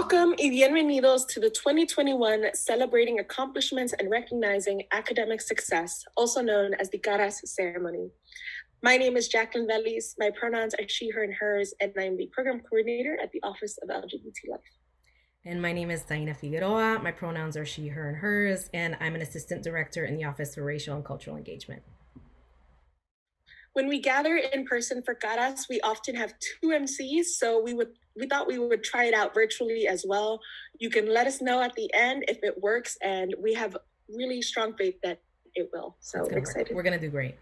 Welcome y bienvenidos to the 2021 Celebrating Accomplishments and Recognizing Academic Success, also known as the Caras Ceremony. My name is Jacqueline Velis. My pronouns are she, her, and hers, and I'm the program coordinator at the Office of LGBT Life. And my name is Zaina Figueroa. My pronouns are she, her, and hers, and I'm an assistant director in the Office for Racial and Cultural Engagement. When we gather in person for Caras, we often have two MCs, so we thought we would try it out virtually as well. You can let us know at the end if it works, and we have really strong faith that it will. So excited. We're gonna do great.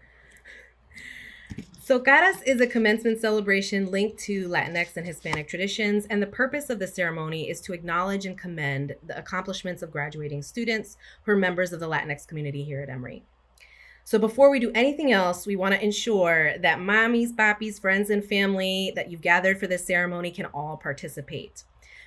So Caras is a commencement celebration linked to Latinx and Hispanic traditions, and the purpose of the ceremony is to acknowledge and commend the accomplishments of graduating students who are members of the Latinx community here at Emory. So before we do anything else, we want to ensure that mommies, papis, friends, and family that you've gathered for this ceremony can all participate.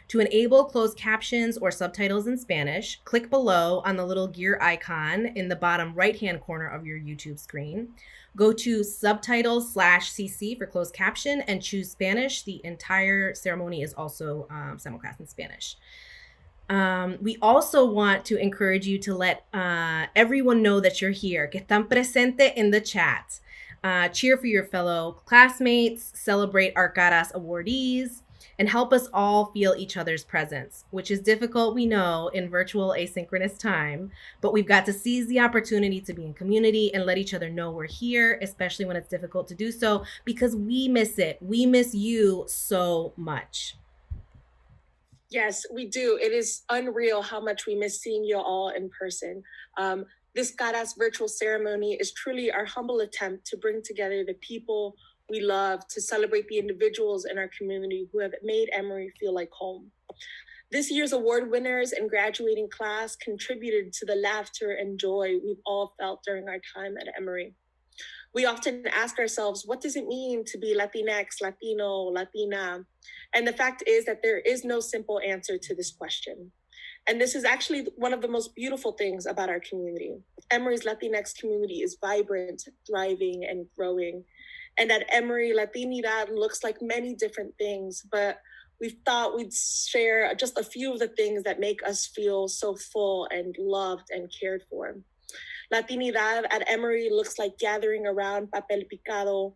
To enable closed captions or subtitles in Spanish, click below on the little gear icon in the bottom right-hand corner of your YouTube screen. Go to subtitles/CC for closed caption and choose Spanish. The entire ceremony is also simulcast in Spanish. We also want to encourage you to let everyone know that you're here, que están presente in the chat. Cheer for your fellow classmates, celebrate our Caras awardees, and help us all feel each other's presence, which is difficult, we know, in virtual asynchronous time, but we've got to seize the opportunity to be in community and let each other know we're here, especially when it's difficult to do so, because we miss it. We miss you so much. Yes, we do. It is unreal how much we miss seeing you all in person. This Caras virtual ceremony is truly our humble attempt to bring together the people we love, to celebrate the individuals in our community who have made Emory feel like home. This year's award winners and graduating class contributed to the laughter and joy we've all felt during our time at Emory. We often ask ourselves, what does it mean to be Latinx, Latino, Latina? And the fact is that there is no simple answer to this question. And this is actually one of the most beautiful things about our community. Emory's Latinx community is vibrant, thriving, and growing. And at Emory, Latinidad looks like many different things, but we thought we'd share just a few of the things that make us feel so full and loved and cared for. Latinidad at Emory looks like gathering around papel picado,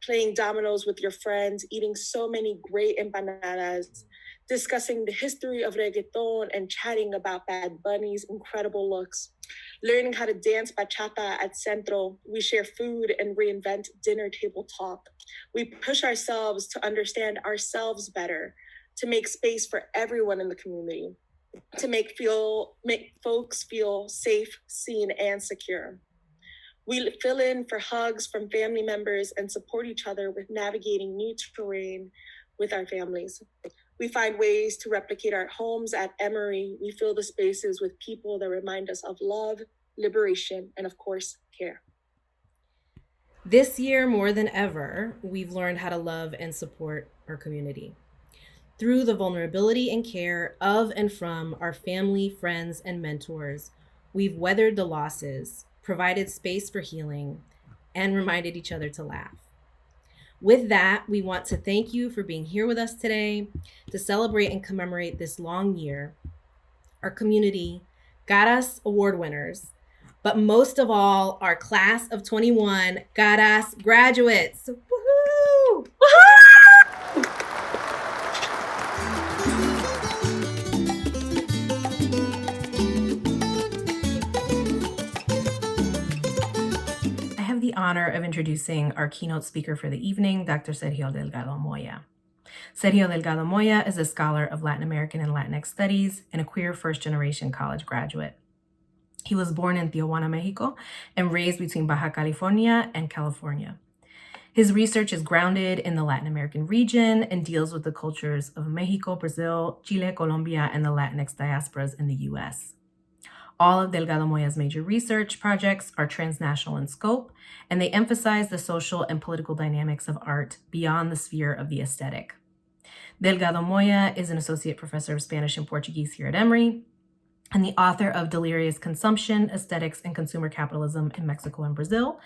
playing dominoes with your friends, eating so many great empanadas, discussing the history of reggaeton and chatting about Bad Bunny's incredible looks, learning how to dance bachata at Centro. We share food and reinvent dinner table talk. We push ourselves to understand ourselves better, to make space for everyone in the community, to make folks feel safe, seen, and secure. We fill in for hugs from family members and support each other with navigating new terrain with our families. We find ways to replicate our homes at Emory. We fill the spaces with people that remind us of love, liberation, and of course, care. This year, more than ever, we've learned how to love and support our community. Through the vulnerability and care of and from our family, friends, and mentors, we've weathered the losses, provided space for healing, and reminded each other to laugh. With that, we want to thank you for being here with us today to celebrate and commemorate this long year, our community, Caras award winners, but most of all, our class of 21 Caras graduates. Woohoo! Woohoo! The honor of introducing our keynote speaker for the evening, Dr. Sergio Delgado Moya. Sergio Delgado Moya is a scholar of Latin American and Latinx studies and a queer first-generation college graduate. He was born in Tijuana, Mexico, and raised between Baja California and California. His research is grounded in the Latin American region and deals with the cultures of Mexico, Brazil, Chile, Colombia, and the Latinx diasporas in the U.S. All of Delgado Moya's major research projects are transnational in scope, and they emphasize the social and political dynamics of art beyond the sphere of the aesthetic. Delgado Moya is an associate professor of Spanish and Portuguese here at Emory, and the author of Delirious Consumption, Aesthetics and Consumer Capitalism in Mexico and Brazil,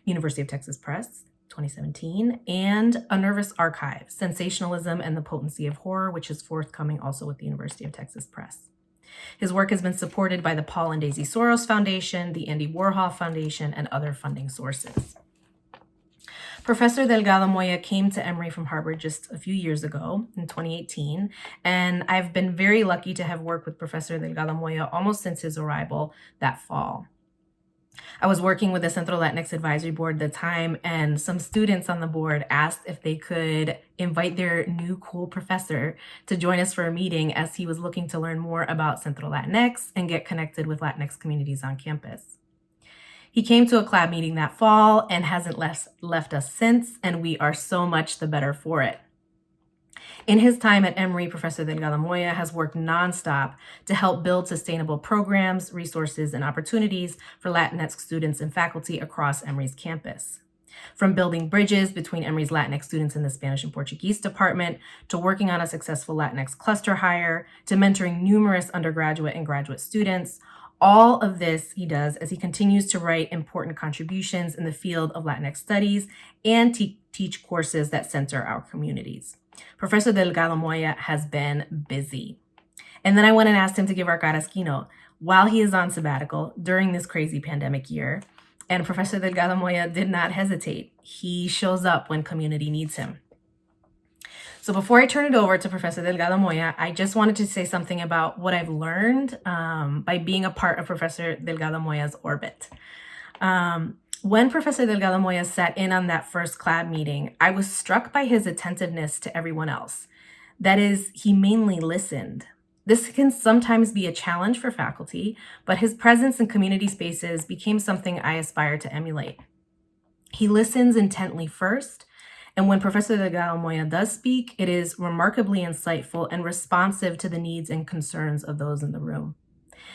University of Texas Press, 2017, and A Nervous Archive, Sensationalism and the Potency of Horror, which is forthcoming also with the University of Texas Press. His work has been supported by the Paul and Daisy Soros Foundation, the Andy Warhol Foundation, and other funding sources. Professor Delgado Moya came to Emory from Harvard just a few years ago in 2018, and I've been very lucky to have worked with Professor Delgado Moya almost since his arrival that fall. I was working with the Centro Latinx Advisory Board at the time, and some students on the board asked if they could invite their new cool professor to join us for a meeting as he was looking to learn more about Centro Latinx and get connected with Latinx communities on campus. He came to a CLAB meeting that fall and hasn't left us since, and we are so much the better for it. In his time at Emory, Professor Delgado Moya has worked nonstop to help build sustainable programs, resources, and opportunities for Latinx students and faculty across Emory's campus. From building bridges between Emory's Latinx students in the Spanish and Portuguese department, to working on a successful Latinx cluster hire, to mentoring numerous undergraduate and graduate students, all of this he does as he continues to write important contributions in the field of Latinx studies and teach courses that center our communities. Professor Delgado Moya has been busy. And then I went and asked him to give our caras keynote while he is on sabbatical during this crazy pandemic year. And Professor Delgado Moya did not hesitate. He shows up when community needs him. So before I turn it over to Professor Delgado Moya, I just wanted to say something about what I've learned by being a part of Professor Delgado Moya's orbit. When Professor Delgado Moya sat in on that first CLAB meeting, I was struck by his attentiveness to everyone else. That is, he mainly listened. This can sometimes be a challenge for faculty, but his presence in community spaces became something I aspire to emulate. He listens intently first, and when Professor Delgado Moya does speak, it is remarkably insightful and responsive to the needs and concerns of those in the room.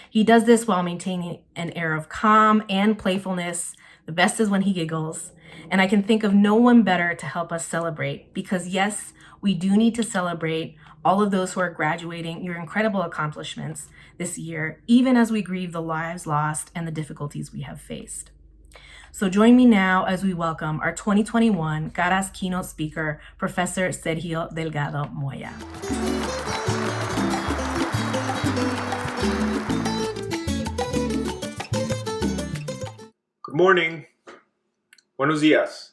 He does this while maintaining an air of calm and playfulness. The best is when he giggles. And I can think of no one better to help us celebrate, because yes, we do need to celebrate all of those who are graduating your incredible accomplishments this year, even as we grieve the lives lost and the difficulties we have faced. So join me now as we welcome our 2021 Caras keynote speaker, Professor Sergio Delgado Moya. Good morning, buenos días,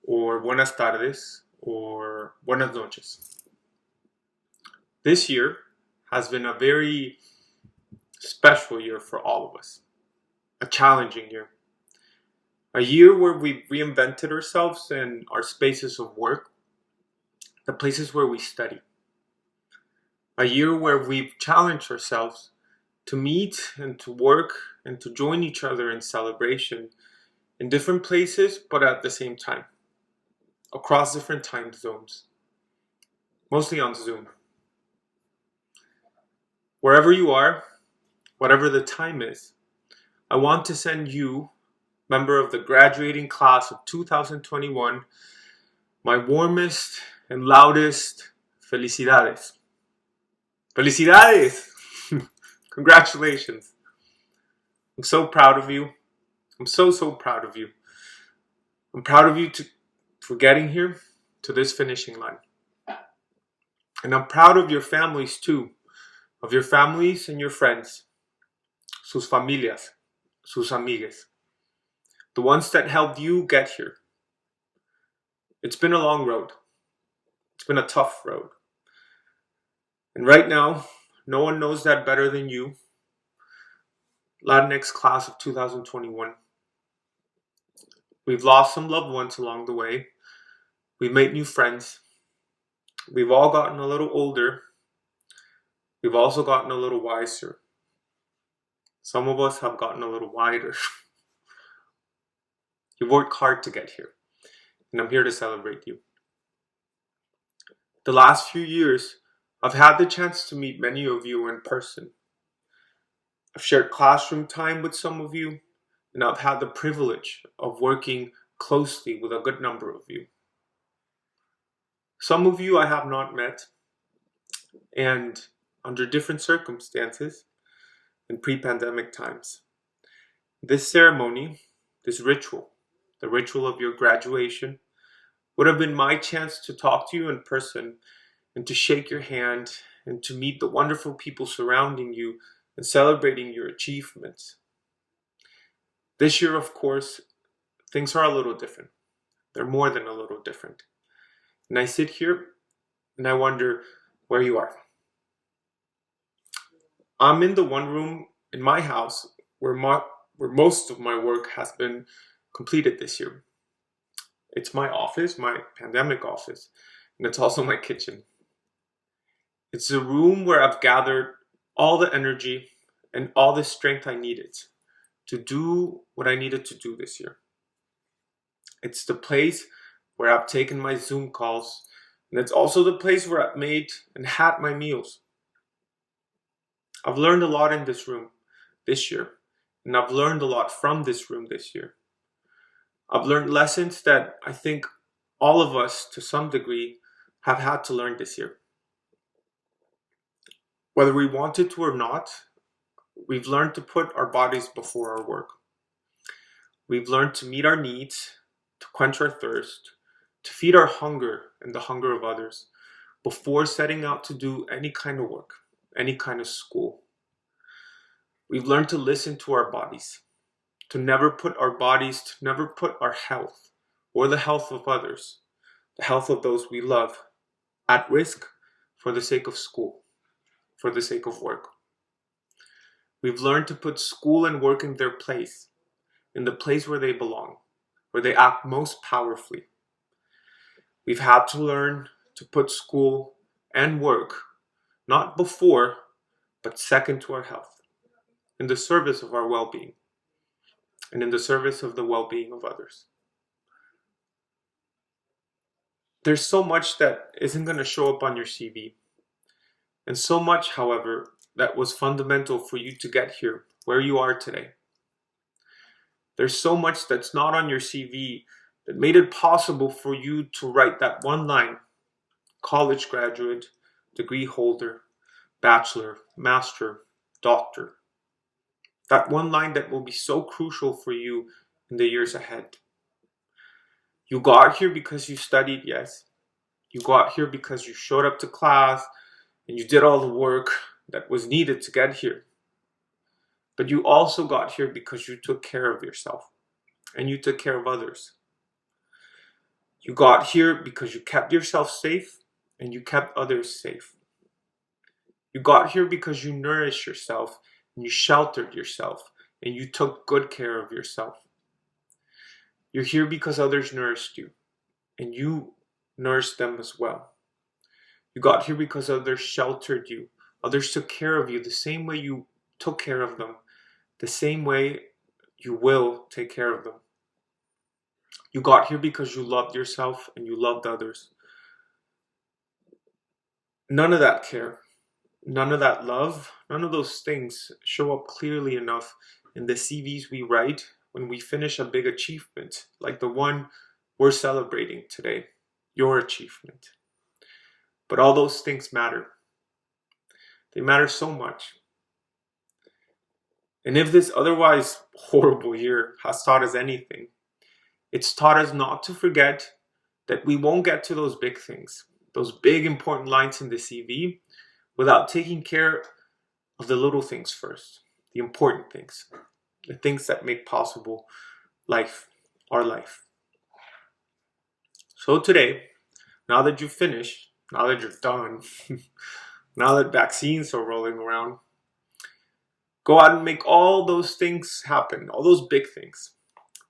or buenas tardes, or buenas noches. This year has been a very special year for all of us, a challenging year. A year where we reinvented ourselves in our spaces of work, the places where we study. A year where we've challenged ourselves to meet and to work and to join each other in celebration in different places, but at the same time, across different time zones, mostly on Zoom. Wherever you are, whatever the time is, I want to send you, member of the graduating class of 2021, my warmest and loudest felicidades. Felicidades! Congratulations. I'm so proud of you. I'm so proud of you. I'm proud of you for getting here to this finishing line. And I'm proud of your families too, of your families and your friends, sus familias, sus amigues, the ones that helped you get here. It's been a long road. It's been a tough road. And right now, no one knows that better than you, Latinx class of 2021. We've lost some loved ones along the way. We've made new friends. We've all gotten a little older. We've also gotten a little wiser. Some of us have gotten a little wider. You've worked hard to get here, and I'm here to celebrate you. The last few years, I've had the chance to meet many of you in person. I've shared classroom time with some of you, and I've had the privilege of working closely with a good number of you. Some of you I have not met, and under different circumstances in pre-pandemic times. This ceremony, this ritual the ritual of your graduation, would have been my chance to talk to you in person and to shake your hand and to meet the wonderful people surrounding you and celebrating your achievements. This year, of course, things are a little different. They're more than a little different. And I sit here and I wonder where you are. I'm in the one room in my house where most of my work has been completed this year. It's my office, my pandemic office, and it's also my kitchen. It's a room where I've gathered all the energy and all the strength I needed to do what I needed to do this year. It's the place where I've taken my Zoom calls, and it's also the place where I've made and had my meals. I've learned a lot in this room this year, and I've learned a lot from this room this year. I've learned lessons that I think all of us, to some degree, have had to learn this year. Whether we wanted to or not, we've learned to put our bodies before our work. We've learned to meet our needs, to quench our thirst, to feed our hunger and the hunger of others before setting out to do any kind of work, any kind of school. We've learned to listen to our bodies, to never put our health or the health of others, the health of those we love, at risk for the sake of school, for the sake of work. We've learned to put school and work in their place, in the place where they belong, where they act most powerfully. We've had to learn to put school and work not before, but second to our health, in the service of our well-being, and in the service of the well-being of others. There's so much that isn't going to show up on your CV, and so much, however, that was fundamental for you to get here, where you are today. There's so much that's not on your CV that made it possible for you to write that one line: college graduate, degree holder, bachelor, master, doctor. That one line that will be so crucial for you in the years ahead. You got here because you studied, yes. You got here because you showed up to class and you did all the work that was needed to get here. But you also got here because you took care of yourself and you took care of others. You got here because you kept yourself safe and you kept others safe. You got here because you nourished yourself and you sheltered yourself and you took good care of yourself. You're here because others nourished you and you nourished them as well. You got here because others sheltered you. Others took care of you the same way you took care of them, the same way you will take care of them. You got here because you loved yourself and you loved others. None of that care, none of that love, none of those things show up clearly enough in the CVs we write when we finish a big achievement, like the one we're celebrating today, your achievement. But all those things matter. They matter so much. And if this otherwise horrible year has taught us anything, it's taught us not to forget that we won't get to those big things, those big important lines in the CV, without taking care of the little things first, the important things, the things that make possible life, our life. So today, now that you've finished, now that you're done, now that vaccines are rolling around, go out and make all those things happen, all those big things.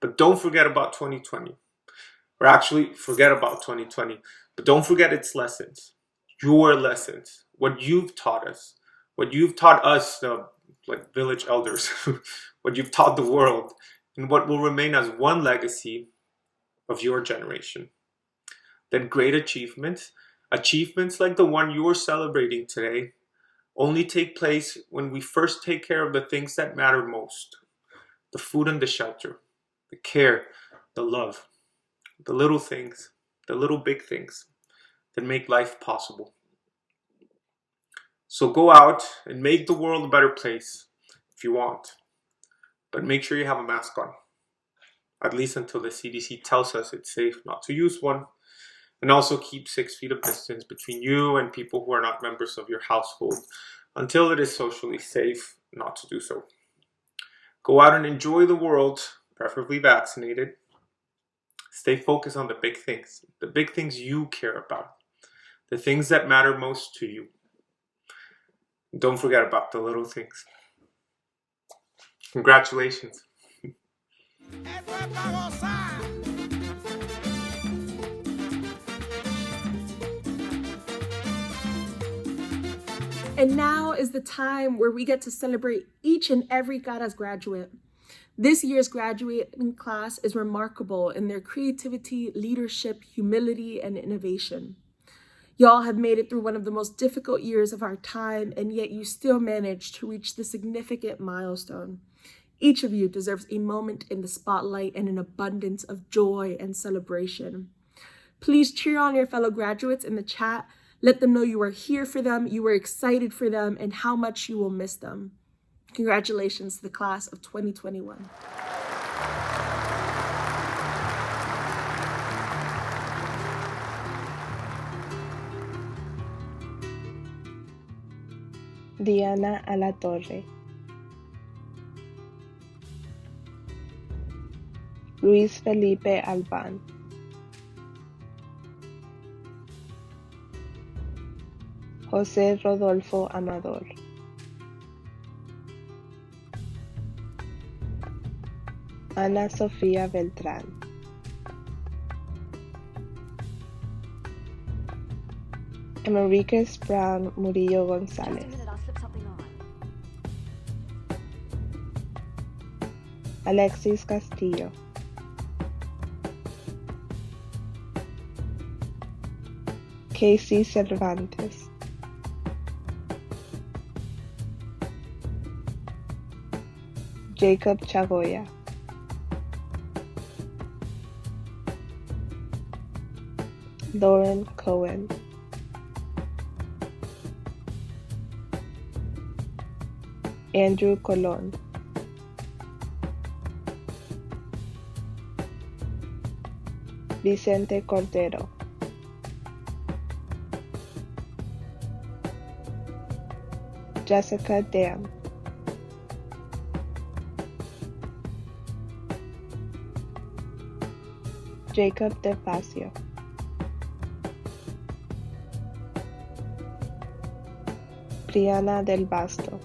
But don't forget about 2020. Or actually, forget about 2020. But don't forget its lessons. Your lessons. What you've taught us. What you've taught us, like village elders. What you've taught the world. And what will remain as one legacy of your generation. That great achievements like the one you're celebrating today, only take place when we first take care of the things that matter most. The food and the shelter, the care, the love, the little things, the little big things that make life possible. So go out and make the world a better place if you want, but make sure you have a mask on. at least until the CDC tells us it's safe not to use one. And also keep 6 feet of distance between you and people who are not members of your household until it is socially safe not to do so. Go out and enjoy the world, preferably vaccinated. Stay focused on the big things you care about, the things that matter most to you. Don't forget about the little things. Congratulations. And now is the time where we get to celebrate each and every Caras graduate. This year's graduating class is remarkable in their creativity, leadership, humility, and innovation. Y'all have made it through one of the most difficult years of our time, and yet you still managed to reach this significant milestone. Each of you deserves a moment in the spotlight and an abundance of joy and celebration. Please cheer on your fellow graduates in the chat. Let them know you are here for them, you are excited for them, and how much you will miss them. Congratulations to the class of 2021. Diana Alatorre, Luis Felipe Alban, José Rodolfo Amador, Ana Sofía Beltrán, Enriquez Brown Murillo González, Alexis Castillo, Casey Cervantes, Jacob Chagoya, Lauren Cohen, Andrew Colon, Vicente Cordero, Jessica Dam, Jacob DeFacio, Brianna Del Basto,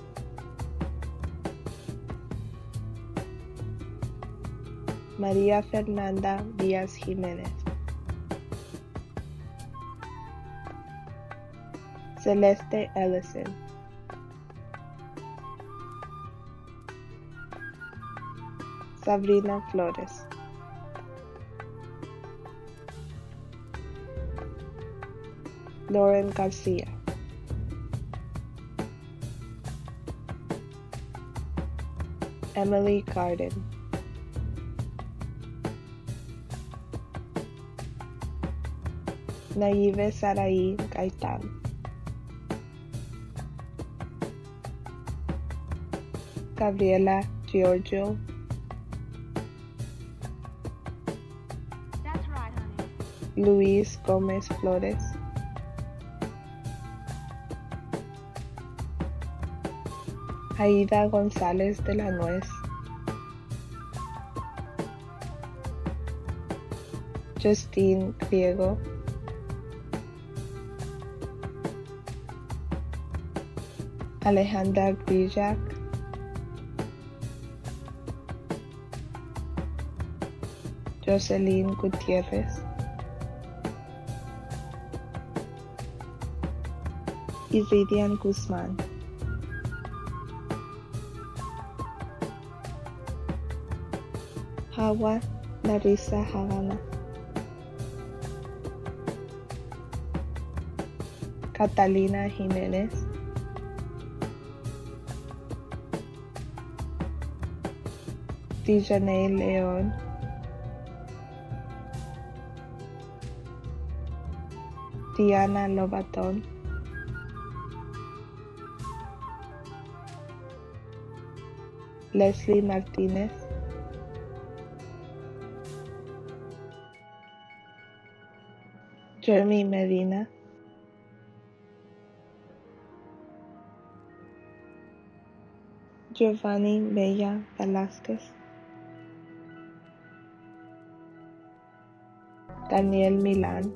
María Fernanda Díaz Jiménez, Celeste Ellison, Sabrina Flores, Lauren Garcia, Emily Garden, Naive Sarai Gaitán, Gabriela Giorgio, That's right, honey. Luis Gómez Flores, Aida González de la Nuez, Justine Griego, Alejandra Grijac, Jocelyn Gutiérrez, Iridian Guzmán, Hawa Larissa Havana, Catalina Jiménez, Dijanay León, Diana Lobatón, Leslie Martínez, Jeremy Medina, Giovanni Mella Velázquez, Daniel Milan,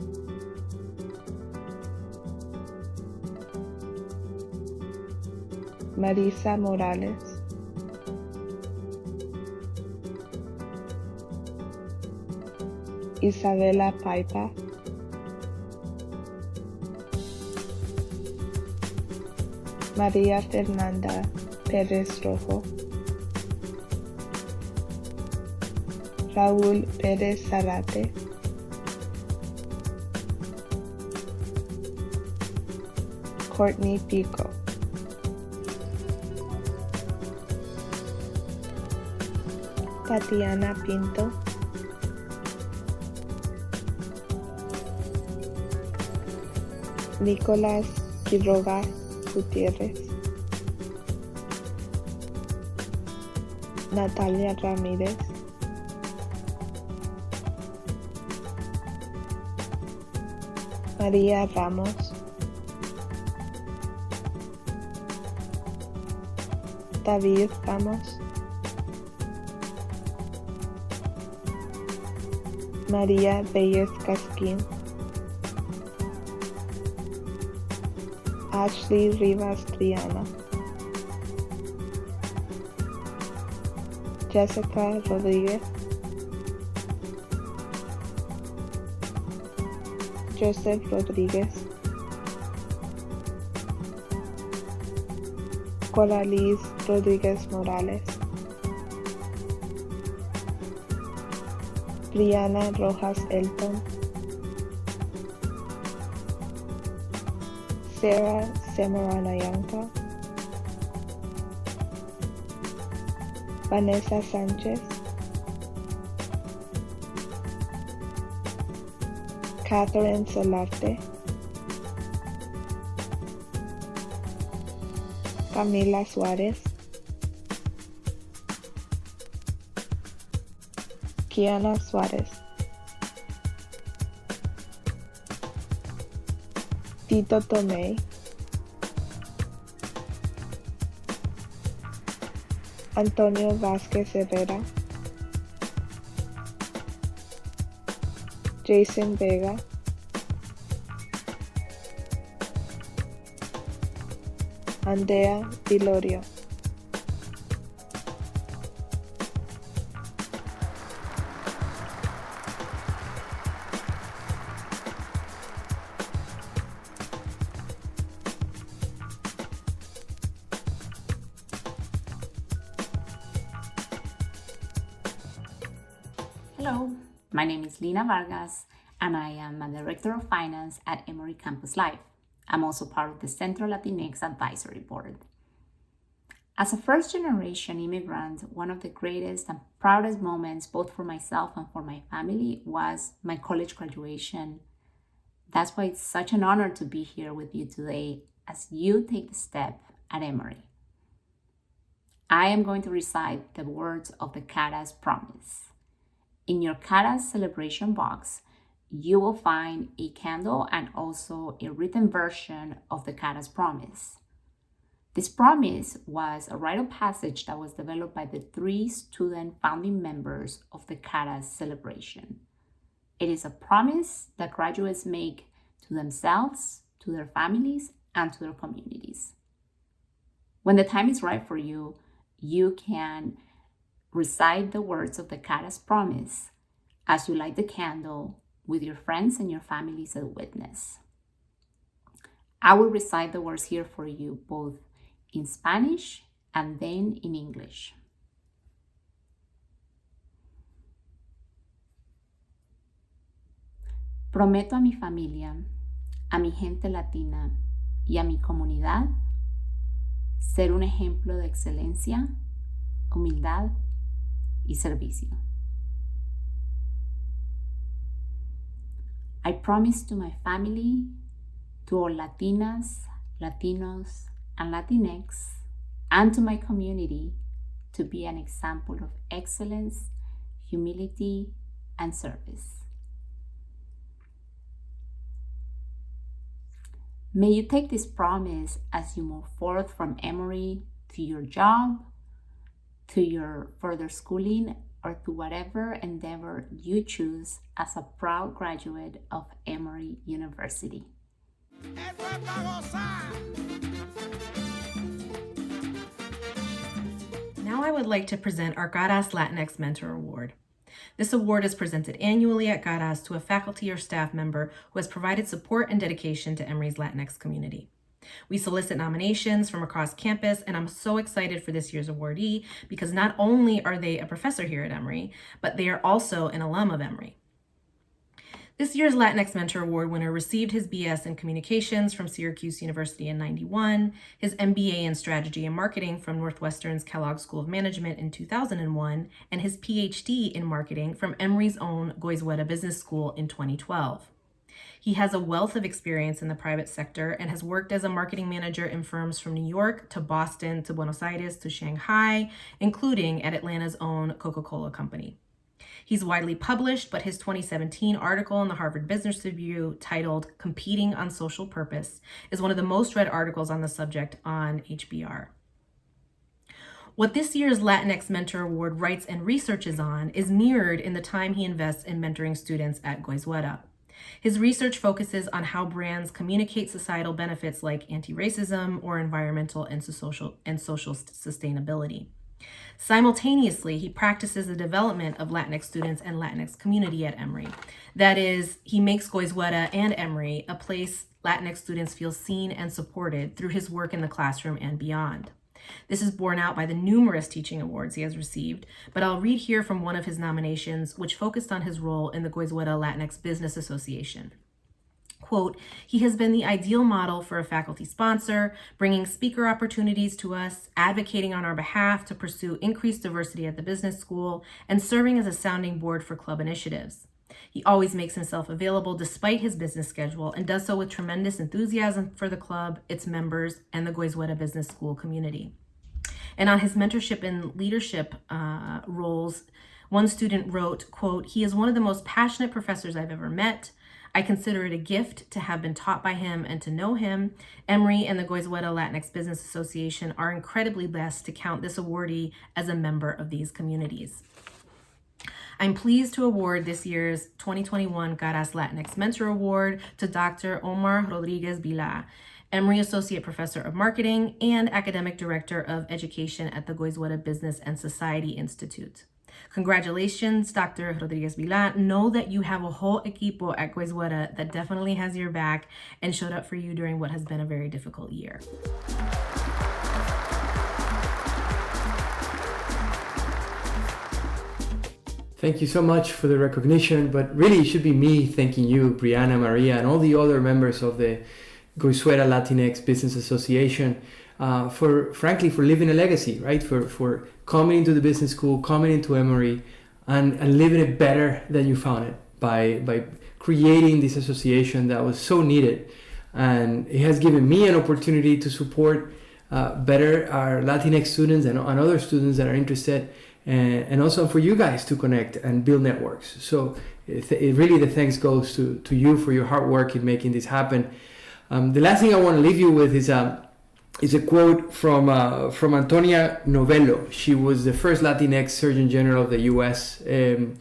Marisa Morales, Isabela Paipa, María Fernanda Pérez Rojo, Raúl Pérez Zarate, Courtney Pico, Tatiana Pinto, Nicolás Quiroga Gutiérrez, Natalia Ramírez, María Ramos, David Ramos, María Reyes Casquín, Ashley Rivas Triana, Jessica Rodríguez, Joseph Rodríguez, Coralis Rodríguez Morales, Brianna Rojas Elton, Sarah Semaranayanka, Vanessa Sánchez, Catherine Solarte, Camila Suárez, Kiana Suárez, Tito Tomei, Antonio Vázquez Herrera, Jason Vega, Andrea Vilorio, Hello, my name is Lina Vargas, and I am a Director of Finance at Emory Campus Life. I'm also part of the Centro Latinx Advisory Board. As a first-generation immigrant, one of the greatest and proudest moments, both for myself and for my family, was my college graduation. That's why it's such an honor to be here with you today as you take the step at Emory. I am going to recite the words of the Caras Promise. In your Caras celebration box, you will find a candle and also a written version of the Caras Promise. This promise was a rite of passage that was developed by the 3 student founding members of the Caras celebration. It is a promise that graduates make to themselves, to their families, and to their communities. When the time is right for you, you can recite the words of the Caras Promise as you light the candle with your friends and your families as witness. I will recite the words here for you both in Spanish and then in English. Prometo a mi familia, a mi gente latina y a mi comunidad ser un ejemplo de excelencia, humildad y servicio. I promise to my family, to all Latinas, Latinos, and Latinx, and to my community to be an example of excellence, humility, and service. May you take this promise as you move forth from Emory to your job, to your further schooling, or to whatever endeavor you choose as a proud graduate of Emory University. Now I would like to present our Caras Latinx Mentor Award. This award is presented annually at Caras to a faculty or staff member who has provided support and dedication to Emory's Latinx community. We solicit nominations from across campus, and I'm so excited for this year's awardee because not only are they a professor here at Emory, but they are also an alum of Emory. This year's Latinx Mentor Award winner received his BS in Communications from Syracuse University in '91, his MBA in Strategy and Marketing from Northwestern's Kellogg School of Management in 2001, and his PhD in Marketing from Emory's own Goizueta Business School in 2012. He has a wealth of experience in the private sector and has worked as a marketing manager in firms from New York to Boston to Buenos Aires to Shanghai, including at Atlanta's own Coca-Cola Company. He's widely published, but his 2017 article in the Harvard Business Review titled Competing on Social Purpose is one of the most read articles on the subject on HBR. What this year's Latinx Mentor Award writes and researches on is mirrored in the time he invests in mentoring students at Goizueta. His research focuses on how brands communicate societal benefits like anti-racism or environmental and social sustainability. Simultaneously, he practices the development of Latinx students and Latinx community at Emory. That is, he makes Goizueta and Emory a place Latinx students feel seen and supported through his work in the classroom and beyond. This is borne out by the numerous teaching awards he has received, but I'll read here from one of his nominations, which focused on his role in the Goizueta Latinx Business Association. Quote, he has been the ideal model for a faculty sponsor, bringing speaker opportunities to us, advocating on our behalf to pursue increased diversity at the business school, and serving as a sounding board for club initiatives. He always makes himself available despite his business schedule and does so with tremendous enthusiasm for the club, its members, and the Goizueta Business School community. And on his mentorship and leadership roles, one student wrote, quote, he is one of the most passionate professors I've ever met. I consider it a gift to have been taught by him and to know him. Emory and the Goizueta Latinx Business Association are incredibly blessed to count this awardee as a member of these communities. I'm pleased to award this year's 2021 Caras Latinx Mentor Award to Dr. Omar Rodriguez Vila, Emory Associate Professor of Marketing and Academic Director of Education at the Goizueta Business and Society Institute. Congratulations, Dr. Rodriguez Vila. Know that you have a whole equipo at Goizueta that definitely has your back and showed up for you during what has been a very difficult year. Thank you so much for the recognition, but really it should be me thanking you, Brianna, Maria, and all the other members of the Goizueta Latinx Business Association for living a legacy, right? For coming into the business school, coming into Emory, and living it better than you found it by creating this association that was so needed. And it has given me an opportunity to support better our Latinx students and other students that are interested, and also for you guys to connect and build networks. So really the thanks goes to you for your hard work in making this happen. The last thing I want to leave you with is a quote from Antonia Novello. She was the first Latinx Surgeon General of the U.S. From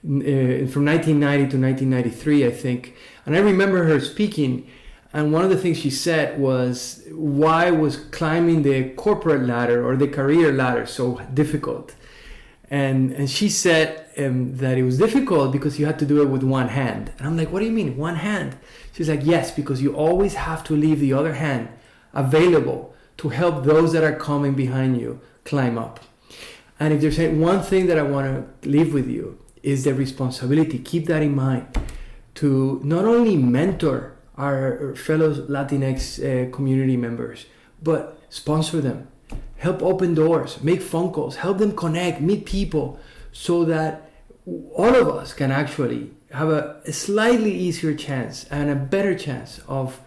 1990 to 1993, I think. And I remember her speaking, and one of the things she said was, why was climbing the corporate ladder or the career ladder so difficult? And she said that it was difficult because you had to do it with one hand. And I'm like, what do you mean, one hand? She's like, yes, because you always have to leave the other hand available to help those that are coming behind you climb up. And if there's one thing that I want to leave with you is the responsibility, keep that in mind, to not only mentor our fellow Latinx community members, but sponsor them, help open doors, make phone calls, help them connect, meet people, so that all of us can actually have a slightly easier chance and a better chance of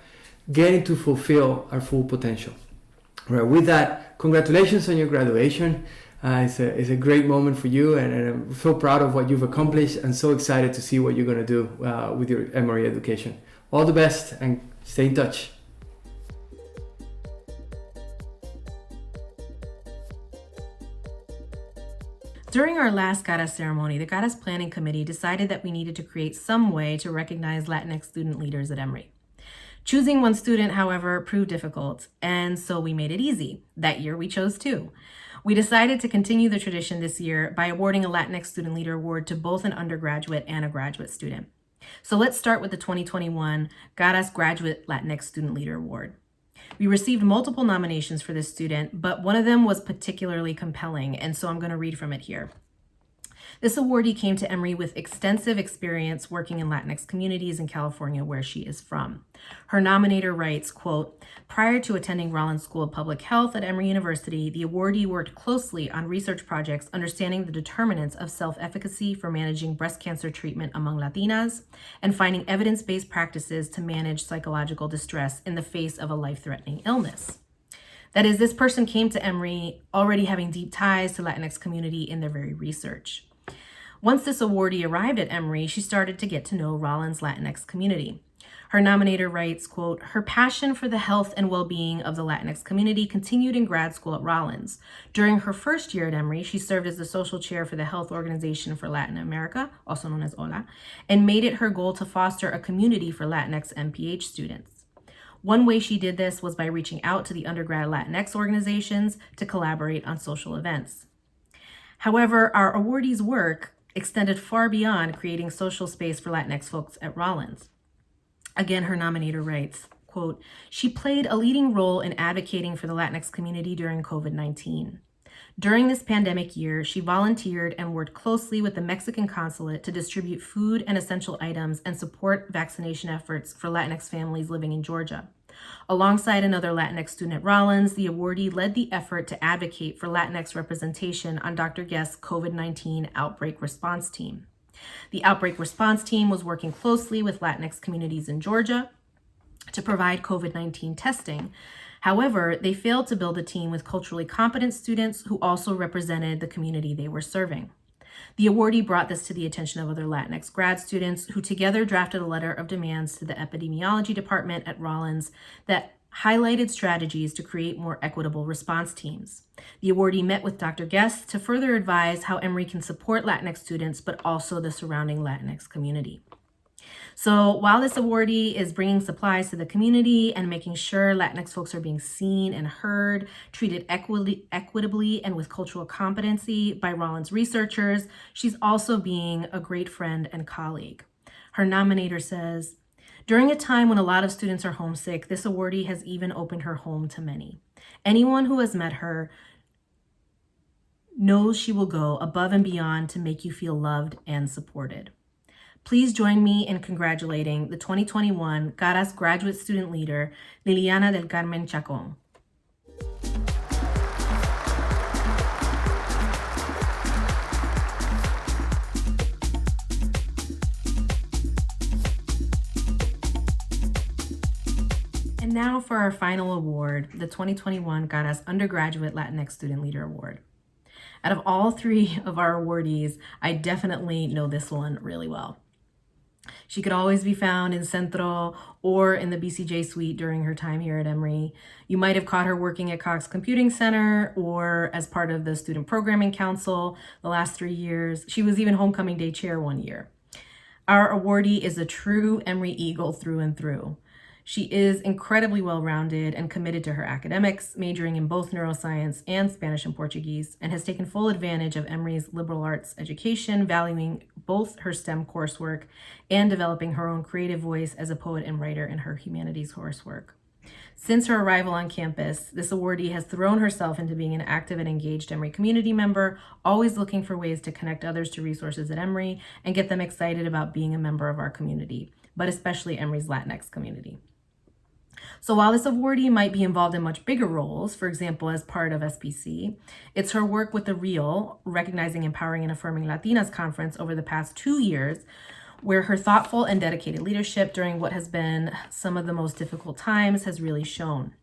getting to fulfill our full potential. Right, with that, congratulations on your graduation. It's a great moment for you, and I'm so proud of what you've accomplished and so excited to see what you're going to do with your Emory education. All the best and stay in touch. During our last Caras ceremony, the Caras Planning Committee decided that we needed to create some way to recognize Latinx student leaders at Emory. Choosing one student, however, proved difficult, and so we made it easy. That year, we chose two. We decided to continue the tradition this year by awarding a Latinx Student Leader Award to both an undergraduate and a graduate student. So let's start with the 2021 Caras Graduate Latinx Student Leader Award. We received multiple nominations for this student, but one of them was particularly compelling, and so I'm going to read from it here. This awardee came to Emory with extensive experience working in Latinx communities in California, where she is from. Her nominator writes, quote, "Prior to attending Rollins School of Public Health at Emory University, the awardee worked closely on research projects understanding the determinants of self-efficacy for managing breast cancer treatment among Latinas and finding evidence-based practices to manage psychological distress in the face of a life-threatening illness." That is, this person came to Emory already having deep ties to Latinx community in their very research. Once this awardee arrived at Emory, she started to get to know Rollins' Latinx community. Her nominator writes, quote, "Her passion for the health and well-being of the Latinx community continued in grad school at Rollins. During her first year at Emory, she served as the social chair for the Health Organization for Latin America, also known as HOLA, and made it her goal to foster a community for Latinx MPH students. One way she did this was by reaching out to the undergrad Latinx organizations to collaborate on social events. However, our awardee's work extended far beyond creating social space for Latinx folks at Rollins. Again, her nominator writes, quote, "She played a leading role in advocating for the Latinx community during COVID-19. During this pandemic year, she volunteered and worked closely with the Mexican consulate to distribute food and essential items and support vaccination efforts for Latinx families living in Georgia. Alongside another Latinx student at Rollins, the awardee led the effort to advocate for Latinx representation on Dr. Guest's COVID-19 outbreak response team. The outbreak response team was working closely with Latinx communities in Georgia to provide COVID-19 testing. However, they failed to build a team with culturally competent students who also represented the community they were serving. The awardee brought this to the attention of other Latinx grad students who together drafted a letter of demands to the epidemiology department at Rollins that highlighted strategies to create more equitable response teams. The awardee met with Dr. Guest to further advise how Emory can support Latinx students, but also the surrounding Latinx community. So while this awardee is bringing supplies to the community and making sure Latinx folks are being seen and heard, treated equitably and with cultural competency by Rollins researchers, she's also being a great friend and colleague. Her nominator says, "During a time when a lot of students are homesick, this awardee has even opened her home to many. Anyone who has met her knows she will go above and beyond to make you feel loved and supported." Please join me in congratulating the 2021 Caras Graduate Student Leader, Liliana del Carmen Chacon. And now for our final award, the 2021 Caras Undergraduate Latinx Student Leader Award. Out of all three of our awardees, I definitely know this one really well. She could always be found in Centro or in the BCJ suite during her time here at Emory. You might have caught her working at Cox Computing Center or as part of the Student Programming Council the last 3 years. She was even Homecoming Day chair one year. Our awardee is a true Emory Eagle through and through. She is incredibly well-rounded and committed to her academics, majoring in both neuroscience and Spanish and Portuguese, and has taken full advantage of Emory's liberal arts education, valuing both her STEM coursework and developing her own creative voice as a poet and writer in her humanities coursework. Since her arrival on campus, this awardee has thrown herself into being an active and engaged Emory community member, always looking for ways to connect others to resources at Emory and get them excited about being a member of our community, but especially Emory's Latinx community. So while this awardee might be involved in much bigger roles, for example, as part of SPC, it's her work with the REAL, Recognizing, Empowering, and Affirming Latinas conference over the past 2 years, where her thoughtful and dedicated leadership during what has been some of the most difficult times has really shown.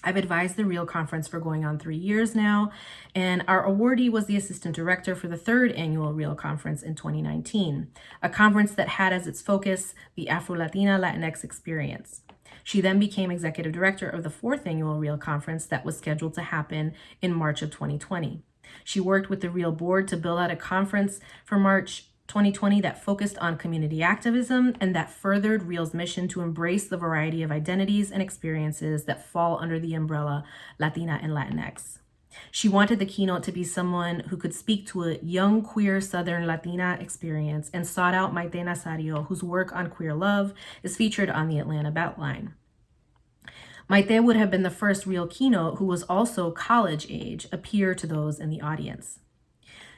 I've advised the REAL conference for going on 3 years now, and our awardee was the assistant director for the 3rd annual REAL conference in 2019, a conference that had as its focus the Afro-Latina Latinx experience. She then became executive director of the 4th annual REAL conference that was scheduled to happen in March of 2020. She worked with the Real Board to build out a conference for March 2020 that focused on community activism and that furthered Real's mission to embrace the variety of identities and experiences that fall under the umbrella Latina and Latinx. She wanted the keynote to be someone who could speak to a young queer Southern Latina experience and sought out Maite Nazario, whose work on queer love is featured on the Atlanta Beltline. Maite would have been the first Real keynote who was also college age, a peer to those in the audience.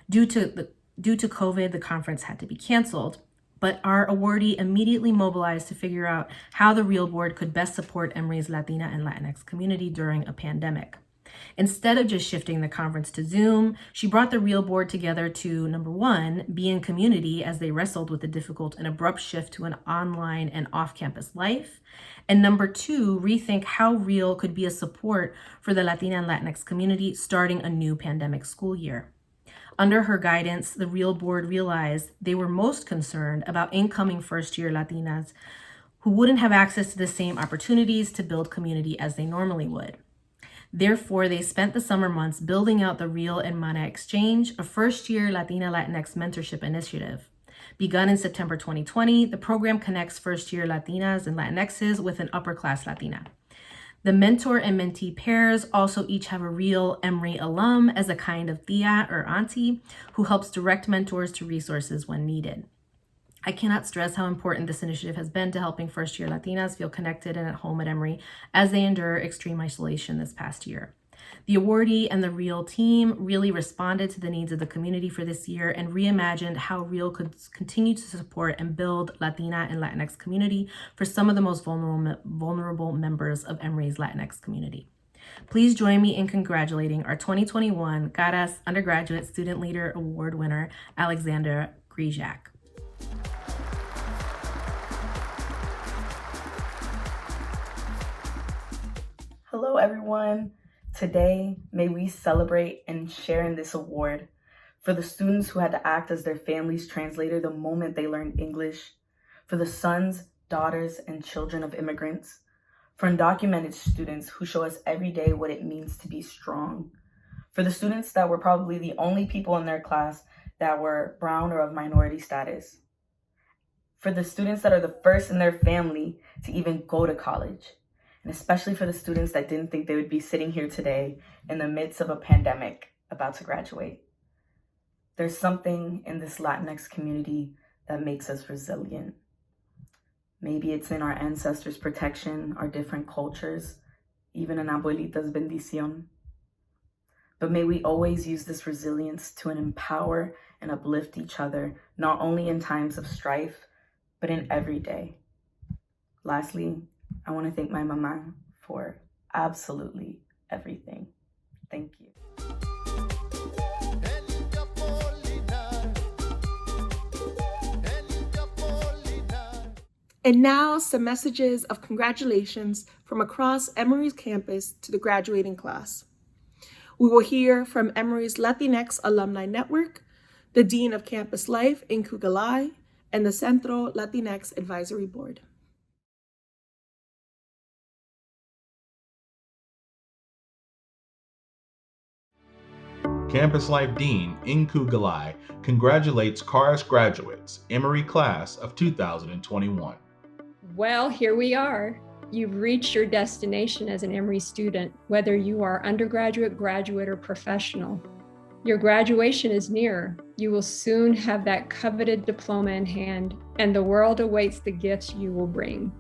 Due to COVID, the conference had to be canceled, but our awardee immediately mobilized to figure out how the Real Board could best support Emory's Latina and Latinx community during a pandemic. Instead of just shifting the conference to Zoom, she brought the Real Board together to, number one, be in community as they wrestled with the difficult and abrupt shift to an online and off-campus life, and number two, rethink how Real could be a support for the Latina and Latinx community starting a new pandemic school year. Under her guidance, the Real Board realized they were most concerned about incoming first-year Latinas who wouldn't have access to the same opportunities to build community as they normally would. Therefore, they spent the summer months building out the Real and Mana Exchange, a first-year Latina Latinx mentorship initiative. Begun in September 2020, the program connects first-year Latinas and Latinxes with an upper-class Latina. The mentor and mentee pairs also each have a Real Emory alum as a kind of tia or auntie who helps direct mentors to resources when needed. I cannot stress how important this initiative has been to helping first-year Latinas feel connected and at home at Emory as they endure extreme isolation this past year. The awardee and the Real team really responded to the needs of the community for this year and reimagined how Real could continue to support and build Latina and Latinx community for some of the most vulnerable members of Emory's Latinx community. Please join me in congratulating our 2021 Caras Undergraduate Student Leader Award winner, Alexander Grijak. Hello, everyone. Today, may we celebrate and share in this award for the students who had to act as their family's translator the moment they learned English, for the sons, daughters, and children of immigrants, for undocumented students who show us every day what it means to be strong, for the students that were probably the only people in their class that were brown or of minority status, for the students that are the first in their family to even go to college, and especially for the students that didn't think they would be sitting here today in the midst of a pandemic about to graduate. There's something in this Latinx community that makes us resilient. Maybe it's in our ancestors' protection, our different cultures, even an abuelita's bendición. But may we always use this resilience to empower and uplift each other, not only in times of strife, but in every day. Lastly, I want to thank my mama for absolutely everything. Thank you. And now some messages of congratulations from across Emory's campus to the graduating class. We will hear from Emory's Latinx Alumni Network, the Dean of Campus Life in Kugalai, and the Centro Latinx Advisory Board. Campus Life Dean Inku Galai congratulates Caras graduates, Emory class of 2021. Well, here we are. You've reached your destination as an Emory student, whether you are undergraduate, graduate, or professional. Your graduation is near. You will soon have that coveted diploma in hand, and the world awaits the gifts you will bring.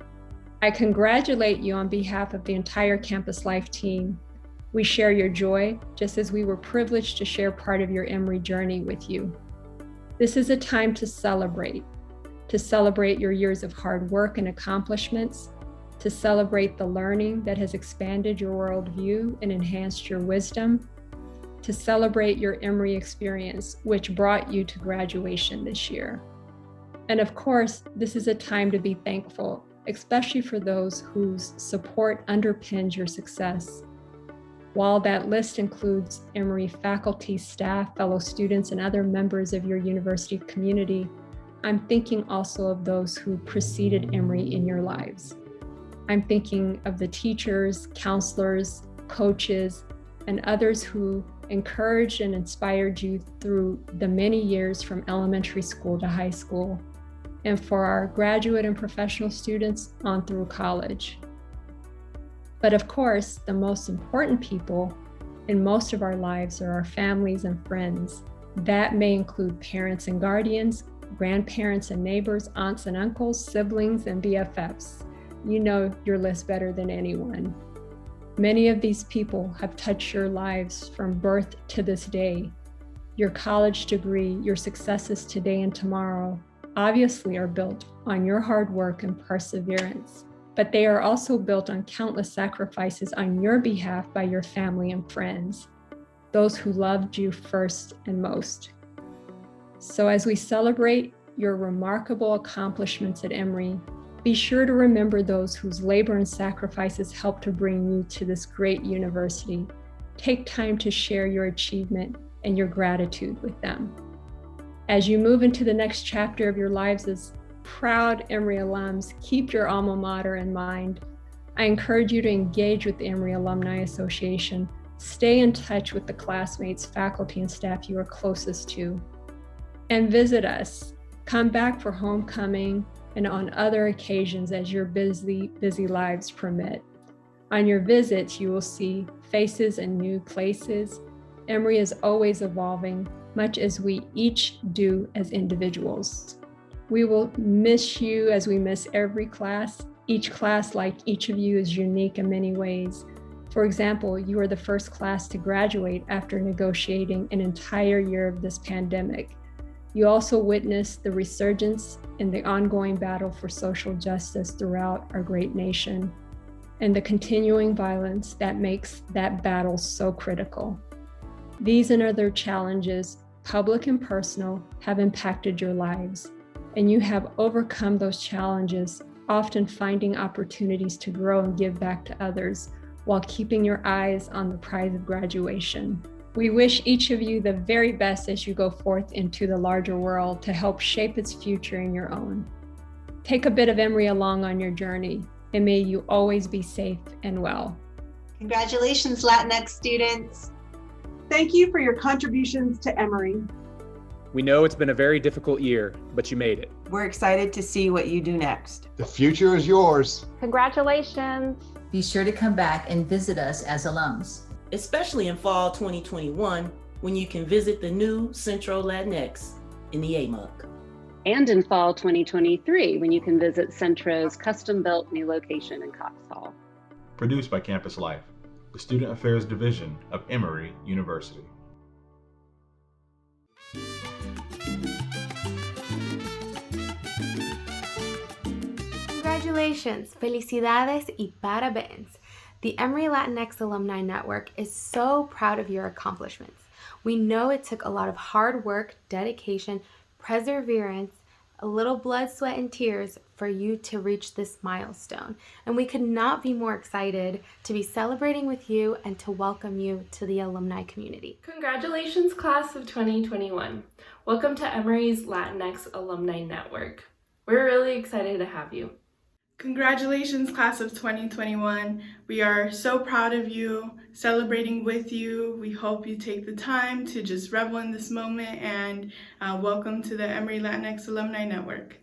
I congratulate you on behalf of the entire Campus Life team. We share your joy, just as we were privileged to share part of your Emory journey with you. This is a time to celebrate your years of hard work and accomplishments, to celebrate the learning that has expanded your worldview and enhanced your wisdom, to celebrate your Emory experience, which brought you to graduation this year. And of course, this is a time to be thankful, especially for those whose support underpins your success. While that list includes Emory faculty, staff, fellow students, and other members of your university community, I'm thinking also of those who preceded Emory in your lives. I'm thinking of the teachers, counselors, coaches, and others who encouraged and inspired you through the many years from elementary school to high school, and for our graduate and professional students on through college. But of course, the most important people in most of our lives are our families and friends. That may include parents and guardians, grandparents and neighbors, aunts and uncles, siblings and BFFs. You know your list better than anyone. Many of these people have touched your lives from birth to this day. Your college degree, your successes today and tomorrow, obviously are built on your hard work and perseverance, but they are also built on countless sacrifices on your behalf by your family and friends, those who loved you first and most. So as we celebrate your remarkable accomplishments at Emory, be sure to remember those whose labor and sacrifices helped to bring you to this great university. Take time to share your achievement and your gratitude with them. As you move into the next chapter of your lives as proud Emory alums, keep your alma mater in mind. I encourage you to engage with the Emory Alumni Association. Stay in touch with the classmates, faculty, and staff you are closest to. And visit us. Come back for homecoming and on other occasions as your busy lives permit. On your visits, you will see faces and new places. Emory is always evolving, much as we each do as individuals. We will miss you as we miss every class. Each class, like each of you, is unique in many ways. For example, you are the first class to graduate after negotiating an entire year of this pandemic. You also witnessed the resurgence in the ongoing battle for social justice throughout our great nation, and the continuing violence that makes that battle so critical. These and other challenges, public and personal, have impacted your lives, and you have overcome those challenges, often finding opportunities to grow and give back to others while keeping your eyes on the prize of graduation. We wish each of you the very best as you go forth into the larger world to help shape its future in your own. Take a bit of Emory along on your journey, and may you always be safe and well. Congratulations, Latinx students. Thank you for your contributions to Emory. We know it's been a very difficult year, but you made it. We're excited to see what you do next. The future is yours. Congratulations. Be sure to come back and visit us as alums, especially in fall 2021, when you can visit the new Centro Latinx in the AMUC. And in fall 2023, when you can visit Centro's custom-built new location in Cox Hall. Produced by Campus Life, the Student Affairs Division of Emory University. Congratulations, felicidades y parabéns. The Emory Latinx Alumni Network is so proud of your accomplishments. We know it took a lot of hard work, dedication, perseverance, a little blood, sweat, and tears for you to reach this milestone. And we could not be more excited to be celebrating with you and to welcome you to the alumni community. Congratulations, class of 2021. Welcome to Emory's Latinx Alumni Network. We're really excited to have you. Congratulations, class of 2021. We are so proud of you, celebrating with you. We hope you take the time to just revel in this moment, and welcome to the Emory Latinx Alumni Network.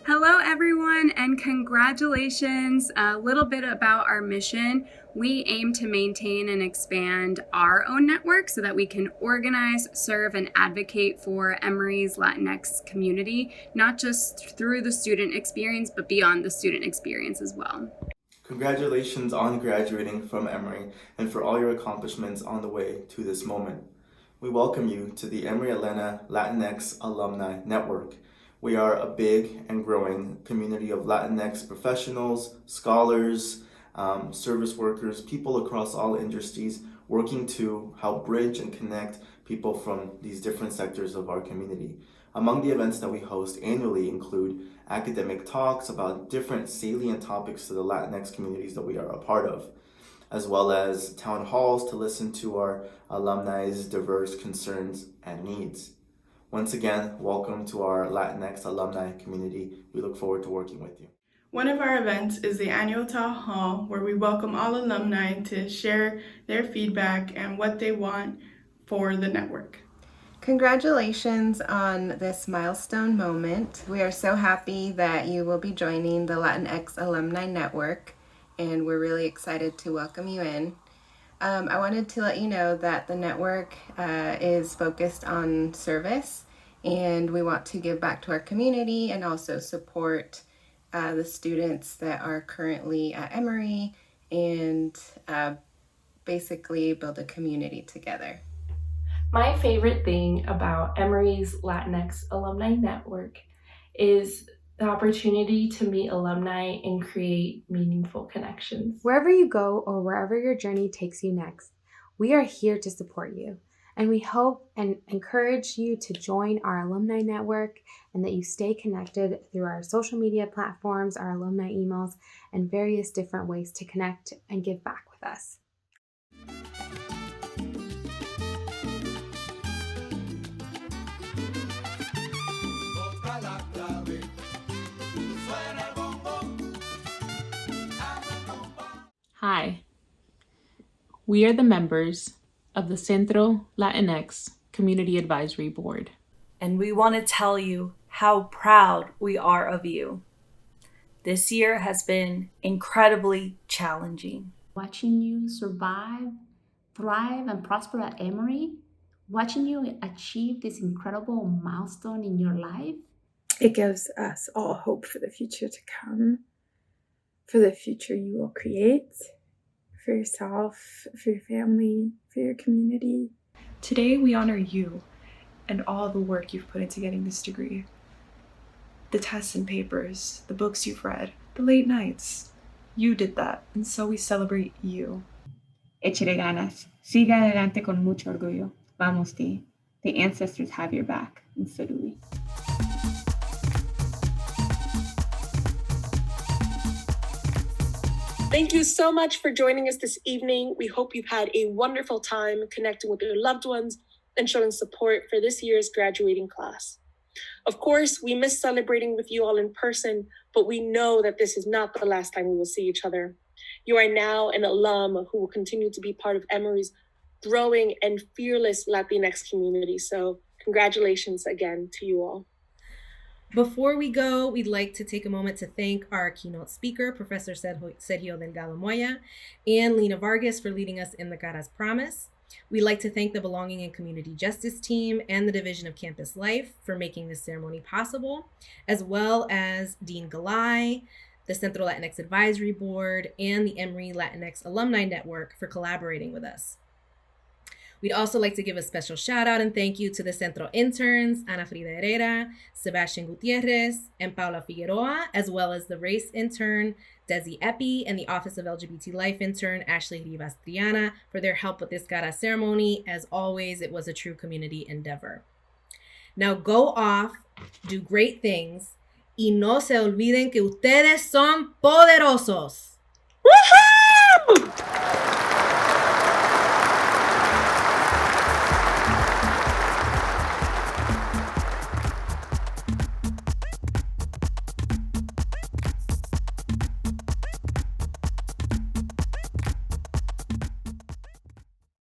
Hello everyone, and congratulations. A little bit about our mission. We aim to maintain and expand our own network so that we can organize, serve, and advocate for Emory's Latinx community, not just through the student experience, but beyond the student experience as well. Congratulations on graduating from Emory and for all your accomplishments on the way to this moment. We welcome you to the Emory Atlanta Latinx Alumni Network. We are a big and growing community of Latinx professionals, scholars, service workers, people across all industries working to help bridge and connect people from these different sectors of our community. Among the events that we host annually include academic talks about different salient topics to the Latinx communities that we are a part of, as well as town halls to listen to our alumni's diverse concerns and needs. Once again, welcome to our Latinx alumni community. We look forward to working with you. One of our events is the annual town hall, where we welcome all alumni to share their feedback and what they want for the network. Congratulations on this milestone moment. We are so happy that you will be joining the Latinx Alumni Network, and we're really excited to welcome you in. I wanted to let you know that the network is focused on service, and we want to give back to our community and also support the students that are currently at Emory and basically build a community together. My favorite thing about Emory's Latinx Alumni Network is the opportunity to meet alumni and create meaningful connections. Wherever you go or wherever your journey takes you next, we are here to support you. And we hope and encourage you to join our alumni network and that you stay connected through our social media platforms, our alumni emails, and various different ways to connect and give back with us. Hi, we are the members of the Centro Latinx Community Advisory Board. And we want to tell you how proud we are of you. This year has been incredibly challenging. Watching you survive, thrive, and prosper at Emory, watching you achieve this incredible milestone in your life, it gives us all hope for the future to come, for the future you will create, for yourself, for your family, for your community. Today we honor you and all the work you've put into getting this degree. The tests and papers, the books you've read, the late nights. You did that, and so we celebrate you. Échale ganas. Siga adelante con mucho orgullo. Vamos, T. The ancestors have your back, and so do we. Thank you so much for joining us this evening. We hope you've had a wonderful time connecting with your loved ones and showing support for this year's graduating class. Of course, we miss celebrating with you all in person, but we know that this is not the last time we will see each other. You are now an alum who will continue to be part of Emory's growing and fearless Latinx community. So congratulations again to you all. Before we go, we'd like to take a moment to thank our keynote speaker, Professor Sergio Delgado Moya, and Lena Vargas for leading us in the Caras Promise. We'd like to thank the Belonging and Community Justice team and the Division of Campus Life for making this ceremony possible, as well as Dean Galai, the Centro Latinx Advisory Board, and the Emory Latinx Alumni Network for collaborating with us. We'd also like to give a special shout out and thank you to the Centro interns, Ana Frida Herrera, Sebastian Gutierrez, and Paula Figueroa, as well as the race intern, Desi Epi, and the Office of LGBT Life intern, Ashley Rivas Triana, for their help with this Cara ceremony. As always, it was a true community endeavor. Now go off, do great things, y no se olviden que ustedes son poderosos. Woohoo!